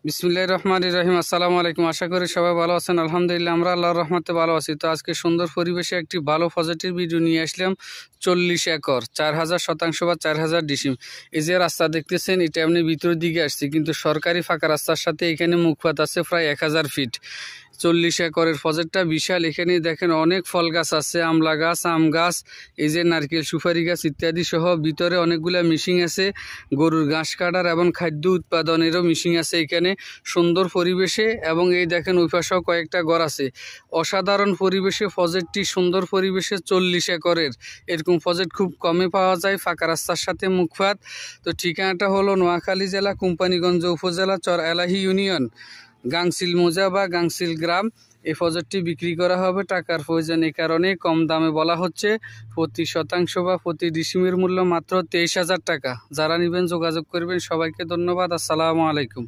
বিসমিল্লাহির রহমানির রহিম। আসসালামু আলাইকুম। আশা করি সবাই ভালো আছেন। আলহামদুলিল্লাহ আমরা আল্লাহর রহমতে ভালো আছি। তো আজকে সুন্দর পরিবেশে একটি ভালো পজিটিভ ভিডিও নিয়ে আসলাম। 40 একর 4000 শতাংশ বা 4000 ডিসিম। এই যে রাস্তা দেখতেছেন এটা এমনি ভিতরের দিকে আসছে, কিন্তু সরকারি ফাঁকা রাস্তার সাথে এখানে মুখপাত আছে প্রায় 1000 ফিট। 40 একরের প্রজেক্টটা বিশাল। এখানে দেখেন অনেক ফল গাছ আছে, আমলা গাছ, আম গাছ, এই যে নারকেল, সুপারি গাছ ইত্যাদি সহ ভিতরে অনেকগুলা মিশিং আছে। গরুর ঘাস কাটার এবং খাদ্য উৎপাদনেরও মিশিং আছে এখানে সুন্দর পরিবেশে। এবং এই দেখেন ওই পাশেও কয়েকটা ঘর আছে। অসাধারণ পরিবেশে প্রজেক্টটি, সুন্দর পরিবেশে 40 একরের এরকম প্রজেক্ট খুব কমে পাওয়া যায়, ফাঁকা রাস্তার সাথে মুখপাত। তো ঠিকানাটা হলো নোয়াখালী জেলা, কোম্পানীগঞ্জ উপজেলা, চর এলাহি ইউনিয়ন, গাংসিল মৌজা বা গাংসিল গ্রাম। এই প্রজেক্টটি বিক্রি করা হবে। টাকার প্রয়োজন, এই কারণে কম দামে বলা হচ্ছে। প্রতি শতাংশ বা প্রতি ডিসিমের মূল্য মাত্র 23,000 টাকা। যারা নেবেন যোগাযোগ করবেন। সবাইকে ধন্যবাদ। আসসালামু আলাইকুম।